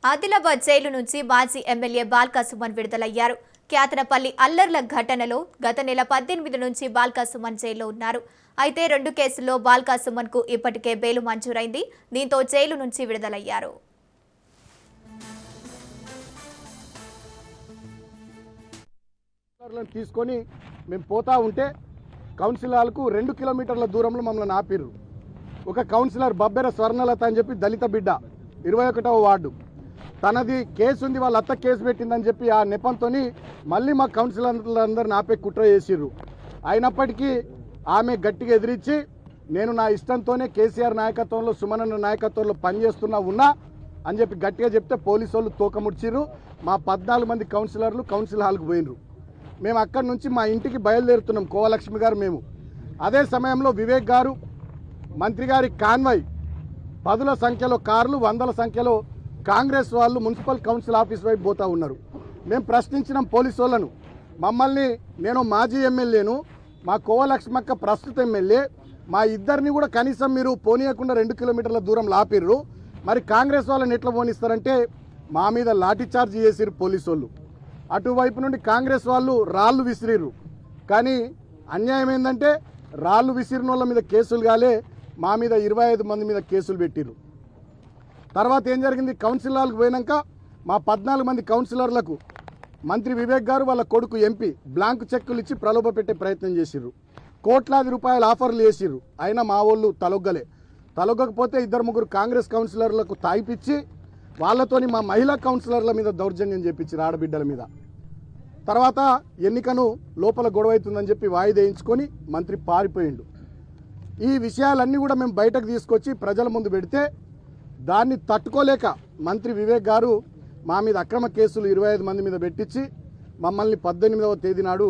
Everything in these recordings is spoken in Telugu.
ఆదిలాబాద్ జైలు నుంచి మాజీ ఎమ్మెల్యే బాల్కా సుమన్ విడుదలయ్యారు. క్యాతనపల్లి అల్లర్ల ఘటనలో గత నెల 18 నుంచి బాల్కా సుమన్ జైల్లో ఉన్నారు. అయితే 2 కేసుల్లో బాల్కా సుమన్ కు ఇప్పటికే బెయిల్ మంజూరైంది. దీంతో జైలు నుంచి విడుదలయ్యారు. తీసుకొని మేము పోతా ఉంటే కౌన్సిలర్లకు 2 కిలోమీటర్ల దూరంలో మమ్మల్ని ఆపిర్రు. ఒక కౌన్సిలర్ బబ్బెర స్వర్ణలత అని చెప్పి దళిత బిడ్డ 21వ వార్డు, తనది కేసు ఉంది, వాళ్ళ అత్త కేసు పెట్టిందని చెప్పి ఆ నెపంతో మళ్ళీ మా కౌన్సిలర్లందరిని ఆపే కుట్ర చేసిర్రు. అయినప్పటికీ ఆమె గట్టిగా ఎదిరించి నేను నా ఇష్టంతోనే కేసీఆర్ నాయకత్వంలో సుమనన్న నాయకత్వంలో పనిచేస్తున్నా ఉన్నా అని చెప్పి గట్టిగా చెప్తే పోలీసు వాళ్ళు తోకముడ్చిర్రు. మా 14 మంది కౌన్సిలర్లు కౌన్సిల్ హాల్కు పోయినరు. మేము అక్కడి నుంచి మా ఇంటికి బయలుదేరుతున్నాం, కోవలక్ష్మి గారు మేము. అదే సమయంలో వివేక్ గారు, మంత్రి గారి కాన్వాయ్, 10ల సంఖ్యలో కార్లు, 100ల సంఖ్యలో కాంగ్రెస్ వాళ్ళు మున్సిపల్ కౌన్సిల్ ఆఫీస్ వైపు పోతూ ఉన్నారు. మేము ప్రశ్నించినాం పోలీసు వాళ్ళను. మమ్మల్ని, నేను మాజీ ఎమ్మెల్యేను, మా కోవలక్ష్మక్క ప్రస్తుత ఎమ్మెల్యే, మా ఇద్దరిని కూడా కనీసం మీరు పోనీయకుండా 2 కిలోమీటర్ల దూరం లాపిర్రు, మరి కాంగ్రెస్ వాళ్ళని ఎట్లా పోనిస్తారంటే మా మీద లాఠీ చార్జ్ చేసిర్రు పోలీసు వాళ్ళు. అటువైపు నుండి కాంగ్రెస్ వాళ్ళు రాళ్ళు విసిరిర్రు. కానీ అన్యాయం ఏంటంటే రాళ్ళు విసిరిన వాళ్ళ మీద కేసులు కాలే, మా మీద 25 మంది మీద కేసులు పెట్టిర్రు. తర్వాత ఏం జరిగింది, కౌన్సిలర్లకు పోయినాక మా 14 మంది కౌన్సిలర్లకు మంత్రి వివేక్ గారు వాళ్ళ కొడుకు ఎంపీ బ్లాంక్ చెక్కులు ఇచ్చి ప్రలోభ పెట్టే ప్రయత్నం చేసిర్రు. కోట్లాది రూపాయల ఆఫర్లు చేసిర్రు. అయినా మా వాళ్ళు తలొగ్గకపోతే 2-3 కాంగ్రెస్ కౌన్సిలర్లకు తాయిపిచ్చి వాళ్ళతోని మా మహిళా కౌన్సిలర్ల మీద దౌర్జన్యం చేపించారు, ఆడబిడ్డల మీద. తర్వాత ఎన్నికను లోపల గొడవ అవుతుందని చెప్పి వాయిదా వేయించుకొని మంత్రి పారిపోయిండు. ఈ విషయాలన్నీ కూడా మేము బయటకు తీసుకొచ్చి ప్రజల ముందు పెడితే దాన్ని తట్టుకోలేక మంత్రి వివేక్ గారు మా మీద అక్రమ కేసులు 25 మంది మీద పెట్టించి మమ్మల్ని 18వ తేదీ నాడు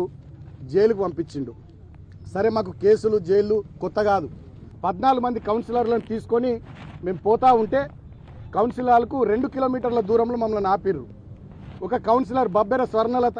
జైలుకు పంపించిండు. సరే, మాకు కేసులు జైలు కొత్త కాదు. 14 మంది కౌన్సిలర్లను తీసుకొని మేము పోతా ఉంటే కౌన్సిలర్లకు 2 కిలోమీటర్ల దూరంలో మమ్మల్ని ఆపిర్రు. ఒక కౌన్సిలర్ బబ్బెర స్వర్ణలత